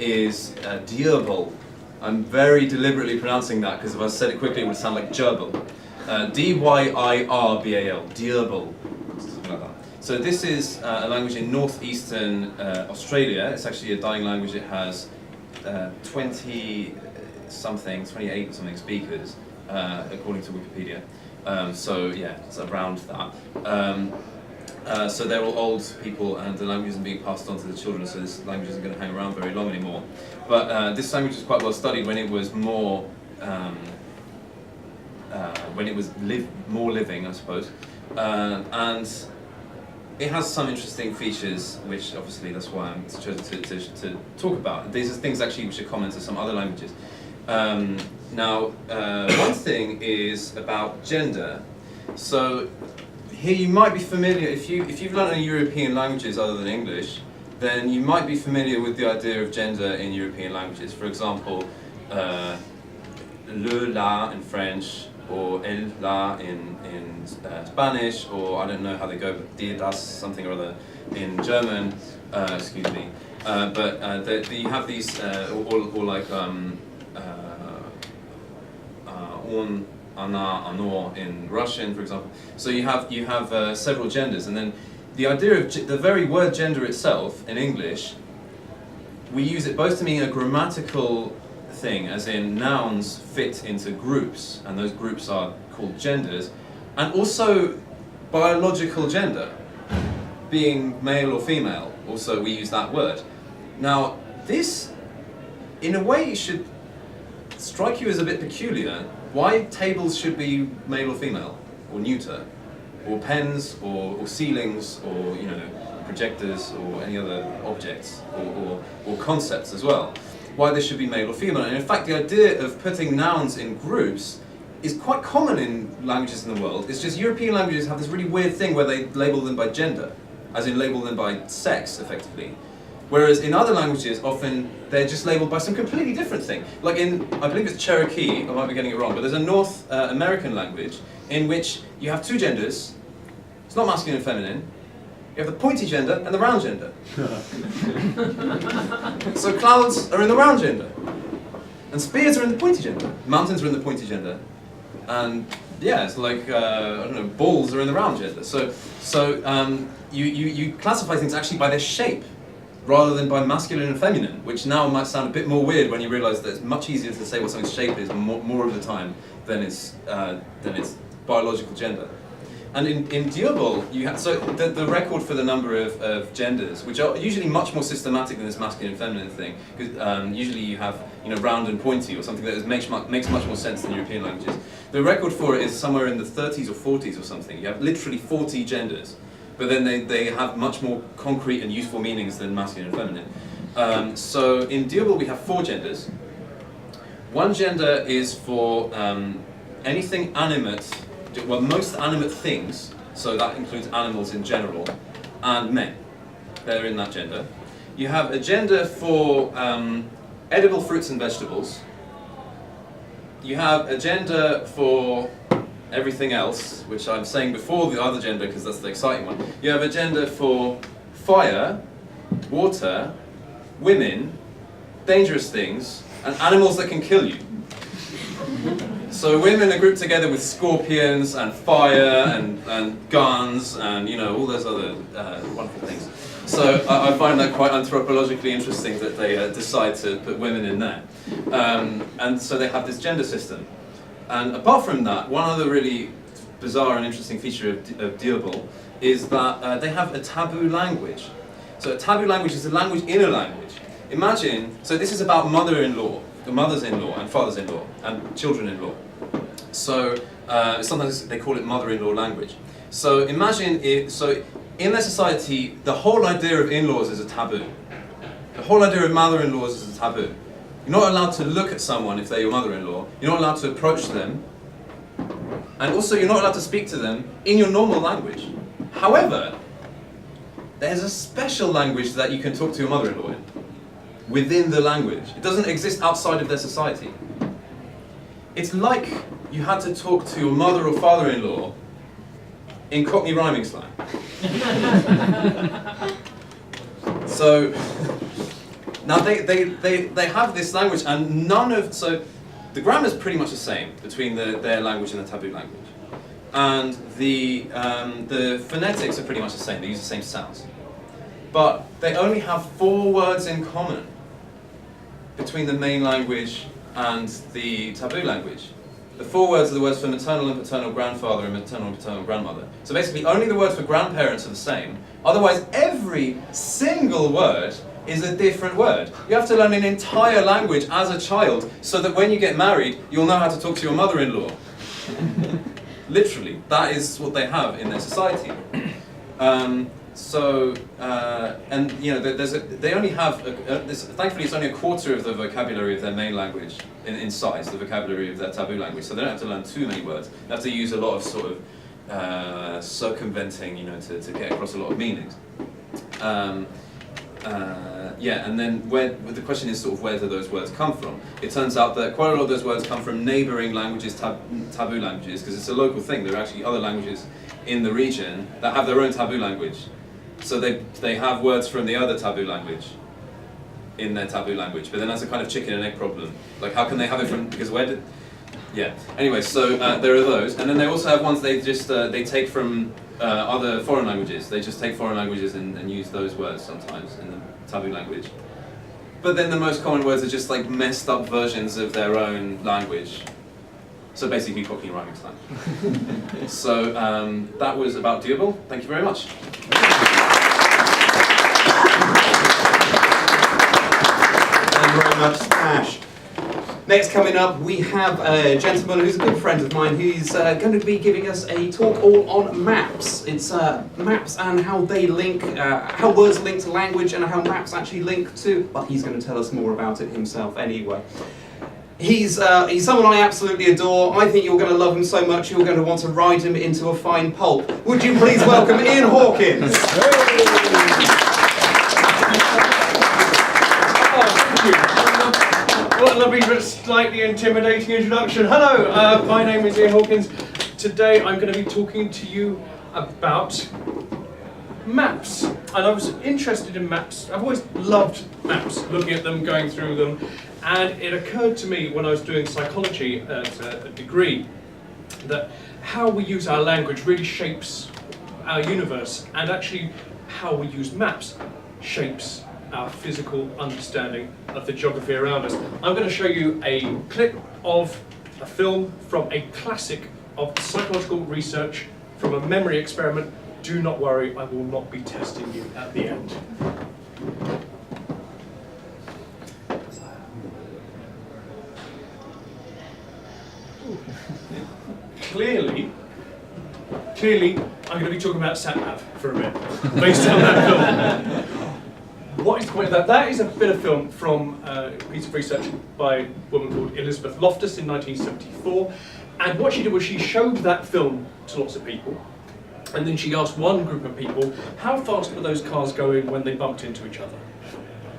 is Dirbal. I'm very deliberately pronouncing that because if I said it quickly it would sound like gerbil. D-Y-I-R-B-A-L, Dirbal, something like that. So this is a language in northeastern Australia. It's actually a dying language. It has 28 or something speakers, according to Wikipedia. So yeah, it's around that. So they're all old people, and the language isn't being passed on to the children, so this language isn't going to hang around very long anymore. But this language was quite well studied when it was more, more living, I suppose. And it has some interesting features, which obviously that's why I'm chosen to talk about. These are things actually which are common to some other languages. Now, one thing is about gender. So here you might be familiar, if you've learned any European languages other than English, then you might be familiar with the idea of gender in European languages. For example, le, la in French, or el, la in Spanish, or I don't know how they go, but dir, das, something or other in German, excuse me. But you have these, or like on, ana, ano in Russian, for example. So you have several genders, and then the idea of the very word gender itself in English, we use it both to mean a grammatical thing, as in nouns fit into groups, and those groups are called genders, and also biological gender, being male or female. Also, we use that word. Now, this, in a way, should strike you as a bit peculiar. Why tables should be male or female, or neuter, or pens, or ceilings, or projectors, or any other objects, or concepts as well. Why they should be male or female. And in fact, the idea of putting nouns in groups is quite common in languages in the world. It's just European languages have this really weird thing where they label them by gender, as in label them by sex, effectively. Whereas in other languages, often they're just labeled by some completely different thing. Like in, I believe it's Cherokee, I might be getting it wrong, but there's a North American language in which you have two genders. It's not masculine and feminine. You have the pointy gender and the round gender. So clouds are in the round gender, and spears are in the pointy gender. Mountains are in the pointy gender, and yeah, it's like I don't know, balls are in the round gender. So you classify things actually by their shape, rather than by masculine and feminine, which now might sound a bit more weird when you realise that it's much easier to say what something's shape is more of the time than its biological gender. And in Dirbal, you have, so the record for the number of genders, which are usually much more systematic than this masculine and feminine thing, because usually you have round and pointy, or something that makes much more sense than European languages. The record for it is somewhere in the 30s or 40s or something. You have literally 40 genders, but then they have much more concrete and useful meanings than masculine and feminine. So in Dirbal we have 4 genders. One gender is for anything animate. Well, most animate things, so that includes animals in general, and men. They're in that gender. You have a gender for edible fruits and vegetables. You have a gender for everything else, which I'm saying before the other gender because that's the exciting one. You have a gender for fire, water, women, dangerous things, and animals that can kill you. So women are grouped together with scorpions and fire and guns and all those other wonderful things. So I find that quite anthropologically interesting that they decide to put women in there. And so they have this gender system. And apart from that, one other really bizarre and interesting feature of Dirbal is that they have a taboo language. So a taboo language is a language in a language. Imagine, so this is about mother-in-law, mothers-in-law and fathers-in-law and children-in-law. So sometimes they call it mother-in-law language. So imagine so in their society, the whole idea of in-laws is a taboo. The whole idea of mother-in-laws is a taboo. You're not allowed to look at someone if they're your mother-in-law. You're not allowed to approach them. And also you're not allowed to speak to them in your normal language. However, there's a special language that you can talk to your mother-in-law in, within the language. It doesn't exist outside of their society. It's like you had to talk to your mother or father-in-law in Cockney rhyming slang. So, Now they have this language, and so the grammar is pretty much the same between their language and the taboo language, and the phonetics are pretty much the same. They use the same sounds, but they only have 4 words in common between the main language and the taboo language. The 4 words are the words for maternal and paternal grandfather and maternal and paternal grandmother. So basically only the words for grandparents are the same. Otherwise every single word is a different word. You have to learn an entire language as a child so that when you get married, you'll know how to talk to your mother-in-law. Literally, that is what they have in their society. And you know, they only have, thankfully it's only a quarter of the vocabulary of their main language in size, the vocabulary of their taboo language, so they don't have to learn too many words. They have to use a lot of sort of circumventing, you know, to get across a lot of meanings. Yeah, and then the question is sort of where do those words come from? It turns out that quite a lot of those words come from neighbouring languages, taboo languages, because it's a local thing. There are actually other languages in the region that have their own taboo language. So they have words from the other taboo language in their taboo language, but then that's a kind of chicken and egg problem. Like, how can they have it from, because where did, yeah. Anyway, so there are those, and then they also have ones they just, they take from other foreign languages. They just take foreign languages and use those words sometimes in the taboo language. But then the most common words are just like messed up versions of their own language. So basically Cockney rhyming slang. So that was about Doable. Thank you very much. Thank you very much, Ash. Next coming up, we have a gentleman who's a good friend of mine who's going to be giving us a talk all on maps. It's maps and how they link, how words link to language and how maps actually link to, well, he's going to tell us more about it himself anyway. He's someone I absolutely adore. I think you're going to love him so much you're going to want to ride him into a fine pulp. Would you please welcome Ian Hawkins? What a lovely but slightly intimidating introduction. Hello, my name is Ian Hawkins. Today I'm going to be talking to you about maps. And I was interested in maps. I've always loved maps, looking at them, going through them. And it occurred to me when I was doing psychology at a degree that how we use our language really shapes our universe, and actually how we use maps shapes our physical understanding of the geography around us. I'm going to show you a clip of a film from a classic of psychological research from a memory experiment. Do not worry, I will not be testing you at the end. Clearly, I'm going to be talking about SatNav for a bit, based on that film. What is the point of that? That is a bit of film from a piece of research by a woman called Elizabeth Loftus in 1974. And what she did was she showed that film to lots of people, and then she asked one group of people, how fast were those cars going when they bumped into each other?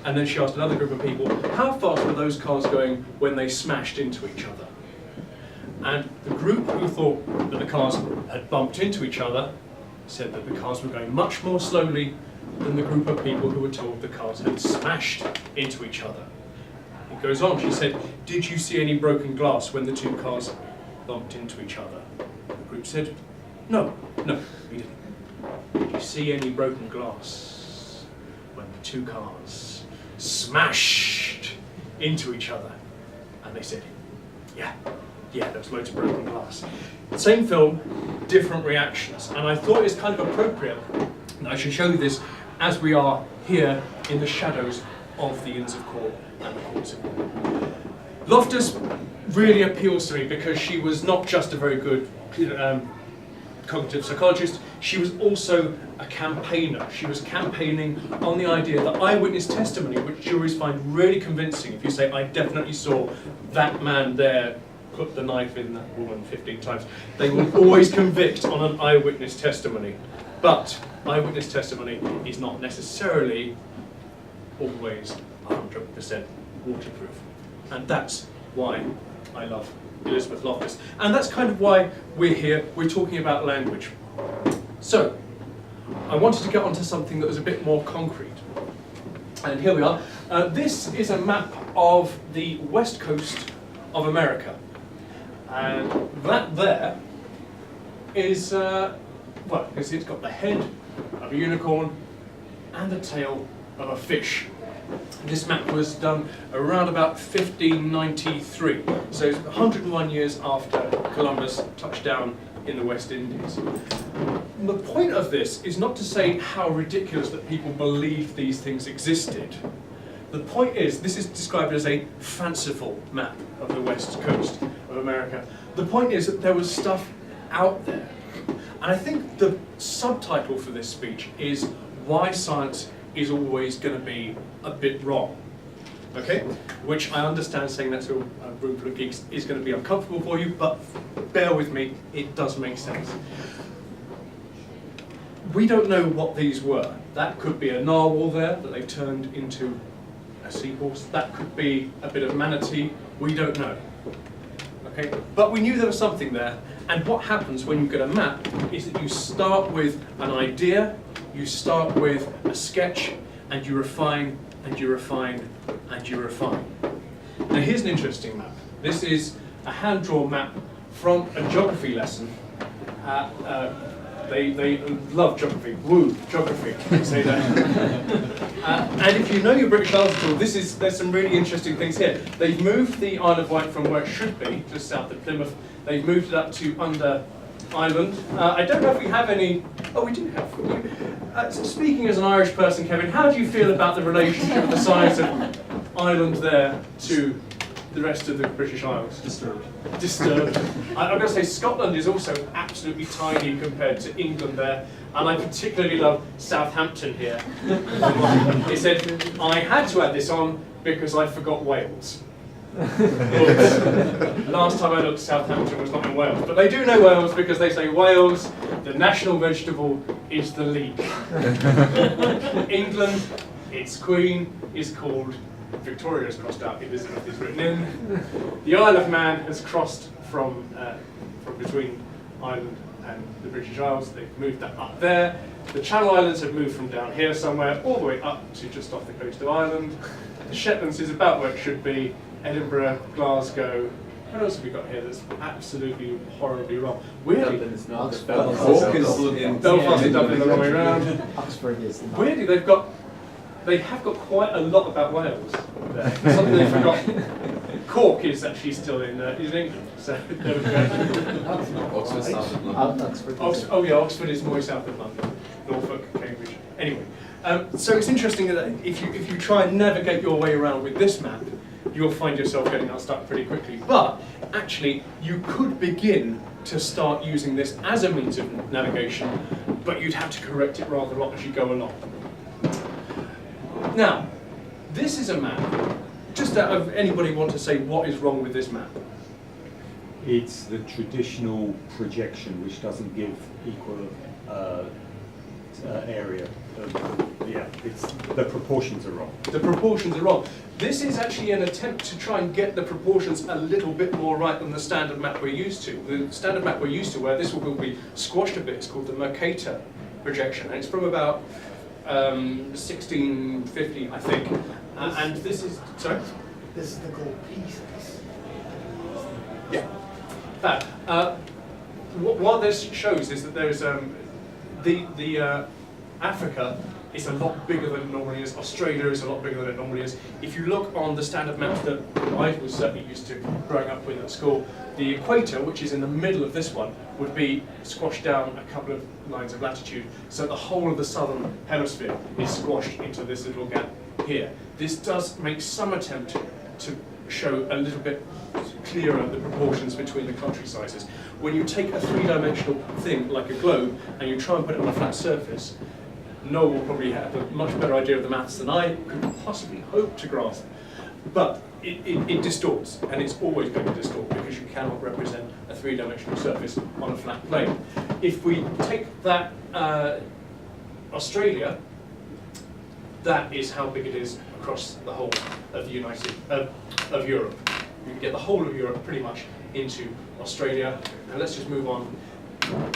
And then she asked another group of people, how fast were those cars going when they smashed into each other? And the group who thought that the cars had bumped into each other said that the cars were going much more slowly than the group of people who were told the cars had smashed into each other. It goes on, she said, did you see any broken glass when the two cars bumped into each other? The group said, no, we didn't. Did you see any broken glass when the two cars smashed into each other? And they said, yeah, there was loads of broken glass. Same film, different reactions. And I thought it's kind of appropriate that I should show you this as we are here in the shadows of the Inns of Court and the Courts of Law. Loftus really appeals to me because she was not just a very good cognitive psychologist, she was also a campaigner. She was campaigning on the idea that eyewitness testimony, which juries find really convincing, if you say, I definitely saw that man there put the knife in that woman 15 times, they will always convict on an eyewitness testimony. But eyewitness testimony is not necessarily always 100% waterproof. And that's why I love Elizabeth Loftus. And that's kind of why we're here, we're talking about language. So, I wanted to get onto something that was a bit more concrete. And here we are. This is a map of the west coast of America. And that there is, well, it's got the head of a unicorn and the tail of a fish. This map was done around about 1593, so it's 101 years after Columbus touched down in the West Indies. The point of this is not to say how ridiculous that people believed these things existed. The point is, this is described as a fanciful map of the west coast of America. The point is that there was stuff out there. And I think the subtitle for this speech is why science is always going to be a bit wrong. Okay? Which I understand saying that to a room full of geeks is going to be uncomfortable for you, but bear with me, it does make sense. We don't know what these were. That could be a narwhal there that they turned into a seahorse. That could be a bit of manatee. We don't know. Okay? But we knew there was something there. And what happens when you get a map is that you start with an idea, you start with a sketch, and you refine, and you refine, and you refine. Now here's an interesting map. This is a hand-drawn map from a geography lesson. They love geography. Woo, geography, they say that. And if you know your British Isles at all, there's some really interesting things here. They've moved the Isle of Wight from where it should be, just south of Plymouth. They've moved it up to Under Island. I don't know if we have any. Oh, we do have. Speaking as an Irish person, Kevin, how do you feel about the relationship of the size of Ireland there to the rest of the British Isles? Disturbed. Disturbed. I've got to say, Scotland is also absolutely tiny compared to England there, and I particularly love Southampton here. It said, I had to add this on because I forgot Wales. Last time I looked, Southampton was not in Wales, but they do know Wales because they say Wales, the national vegetable is the leek. England, its queen is called Victoria, is crossed out, Elizabeth is written in. The Isle of Man has crossed from between Ireland and the British Isles. They've moved that up there. The Channel Islands have moved from down here somewhere all the way up to just off the coast of Ireland. The Shetlands is about where it should be. Edinburgh, Glasgow. What else have we got here that's absolutely horribly wrong? Weirdly, Dublin is not. Cork is in Belfast and Dublin the wrong way around. Oxford is not. Weirdly, they have got quite a lot about Wales there. Something they forgot. Cork is actually still in England. So there we go. Oxford, south of London. Oxford. Oxford is more south of London. Norfolk, Cambridge. Anyway, so it's interesting that if you try and navigate your way around with this map, you'll find yourself getting unstuck pretty quickly. But actually, you could begin to start using this as a means of navigation, but you'd have to correct it rather a lot as you go along. Now, this is a map. Just out of anybody want to say what is wrong with this map? It's the traditional projection which doesn't give equal area. The proportions are wrong. The proportions are wrong. This is actually an attempt to try and get the proportions a little bit more right than the standard map we're used to. The standard map we're used to, where this will be squashed a bit, is called the Mercator projection, and it's from about 1650, I think. And this is, sorry? This is the gold pieces. Yeah. Fab. What this shows is that there's Africa is a lot bigger than it normally is. Australia is a lot bigger than it normally is. If you look on the standard maps that I was certainly used to growing up with at school, the equator, which is in the middle of this one, would be squashed down a couple of lines of latitude. So the whole of the southern hemisphere is squashed into this little gap here. This does make some attempt to show a little bit clearer the proportions between the country sizes. When you take a three-dimensional thing like a globe and you try and put it on a flat surface, Noel will probably have a much better idea of the maths than I could possibly hope to grasp. But it distorts, and it's always going to distort because you cannot represent a three-dimensional surface on a flat plane. If we take that Australia, that is how big it is across the whole of the of Europe. You can get the whole of Europe pretty much into Australia. Now let's just move on.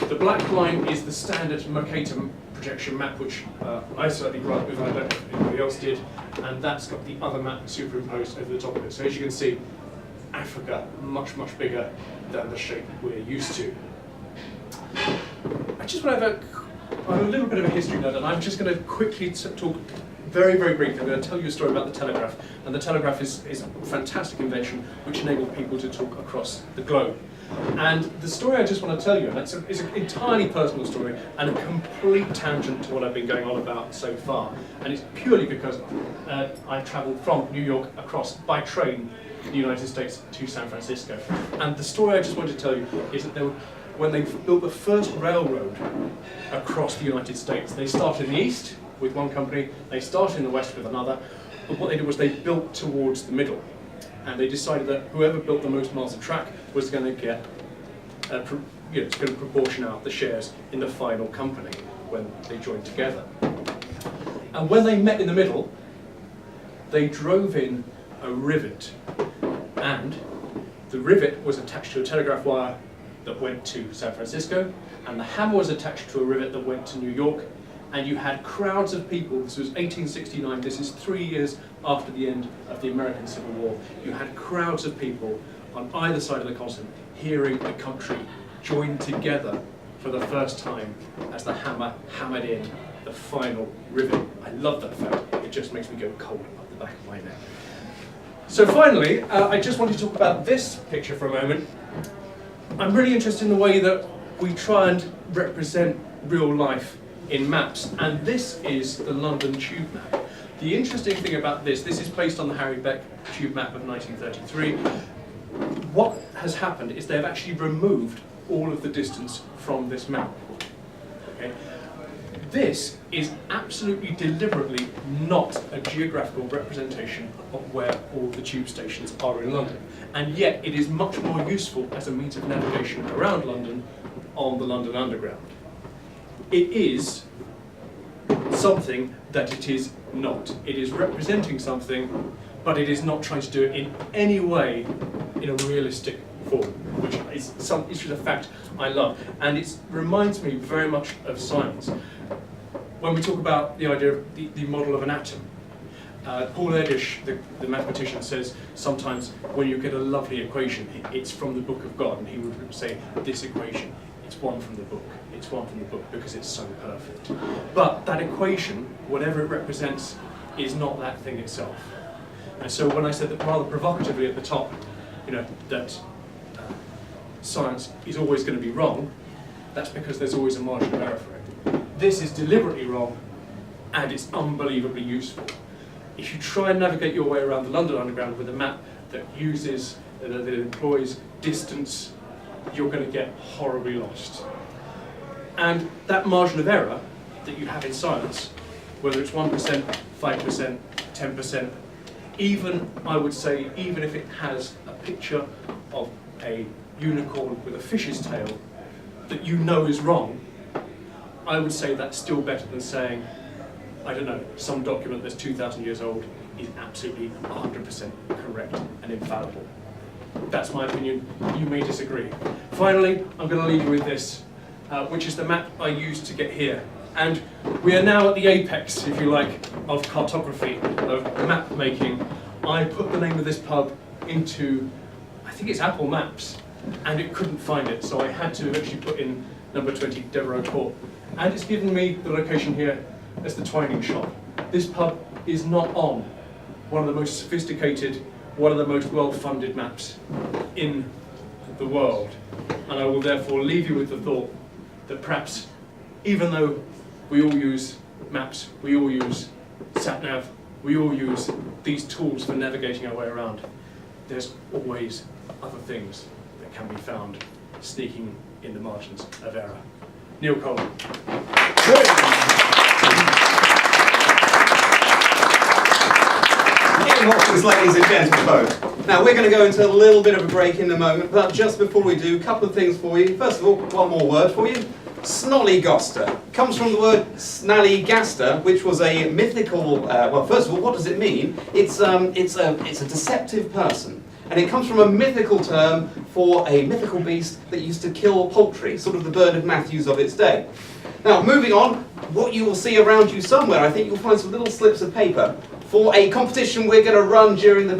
The black line is the standard Mercator projection map, which I certainly grew up with, and I don't know if anybody else did. and that's got the other map superimposed over the top of it. So as you can see, Africa much, much bigger than the shape we're used to. I just want to have a little bit of a history note, and I'm just going to quickly talk very, very briefly. I'm going to tell you a story about the telegraph, and the telegraph is a fantastic invention which enabled people to talk across the globe. And the story I just want to tell you, and it's an entirely personal story and a complete tangent to what I've been going on about so far, and it's purely because I travelled from New York across by train in the United States to San Francisco. And the story I just wanted to tell you is that when they built the first railroad across the United States, they started in the east with one company, they started in the west with another, but what they did was they built towards the middle. And they decided that whoever built the most miles of track was going to get, it's going to proportion out the shares in the final company when they joined together. And when they met in the middle, they drove in a rivet, and the rivet was attached to a telegraph wire that went to San Francisco, and the hammer was attached to a rivet that went to New York, and you had crowds of people. This was 1869, this is 3 years after the end of the American Civil War. You had crowds of people on either side of the continent hearing the country join together for the first time as the hammer hammered in the final rivet. I love that fact, it just makes me go cold up the back of my neck. So finally, I just want to talk about this picture for a moment. I'm really interested in the way that we try and represent real life in maps, and this is the London Tube map. The interesting thing about this is based on the Harry Beck Tube map of 1933. What has happened is they've actually removed all of the distance from this map. Okay? This is absolutely deliberately not a geographical representation of where all the tube stations are in London, and yet it is much more useful as a means of navigation around London on the London Underground. It is something that it is not. It is representing something, but it is not trying to do it in any way in a realistic form, which is a fact I love. And it reminds me very much of science. When we talk about the idea of the model of an atom, Paul Erdős, the mathematician, says sometimes when you get a lovely equation, it's from the book of God, and he would say, this equation, it's one from the book. It's one from the book because it's so perfect. But that equation, whatever it represents, is not that thing itself. And so when I said that rather provocatively at the top, that science is always going to be wrong, that's because there's always a margin of error for it. This is deliberately wrong, and it's unbelievably useful. If you try and navigate your way around the London Underground with a map that employs distance, you're going to get horribly lost. And that margin of error that you have in science, whether it's 1%, 5%, 10%, even, I would say, even if it has a picture of a unicorn with a fish's tail that you know is wrong, I would say that's still better than saying, I don't know, some document that's 2,000 years old is absolutely 100% correct and infallible. That's my opinion. You may disagree. Finally, I'm going to leave you with this, which is the map I used to get here. And we are now at the apex, if you like, of cartography, of map making. I put the name of this pub into, I think it's Apple Maps, and it couldn't find it, so I had to actually put in number 20, Devereux Court. And it's given me the location here as the Twining Shop. This pub is not on one of the most sophisticated, one of the most well-funded maps in the world. And I will therefore leave you with the thought that perhaps, even though we all use maps, we all use sat-nav, we all use these tools for navigating our way around, there's always other things that can be found sneaking in the margins of error. Neil Coleman. Watchers, ladies and gentlemen. Now we're going to go into a little bit of a break in a moment, but just before we do, a couple of things for you. First of all, one more word for you. Snollygoster comes from the word Snallygaster, which was a mythical. Well, first of all, what does it mean? It's a deceptive person, and it comes from a mythical term for a mythical beast that used to kill poultry, sort of the Bernard Matthews of its day. Now, moving on, what you will see around you somewhere, I think you'll find some little slips of paper for a competition we're going to run during the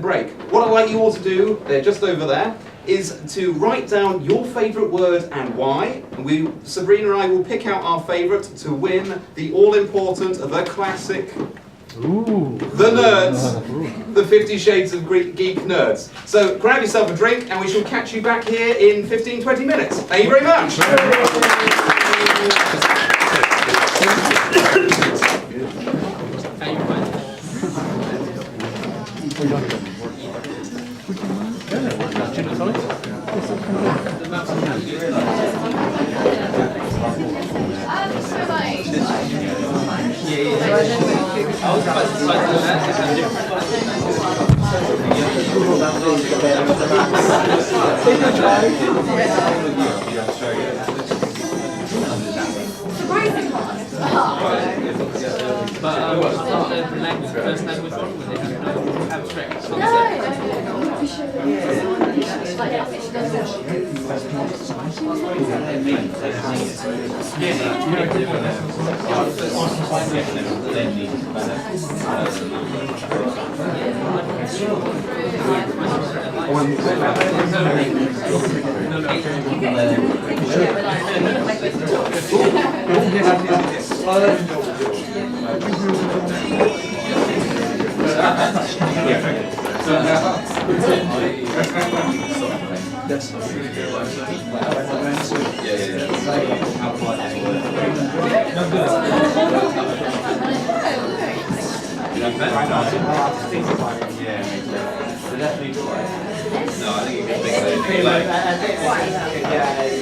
break. What I'd like you all to do, they're just over there, is to write down your favourite word and why. And Sabrina and I will pick out our favourite to win the all-important, the classic, the nerds, the 50 Shades of Geek nerds. So grab yourself a drink and we shall catch you back here in 15-20 minutes. Thank you very much. No, I think you can think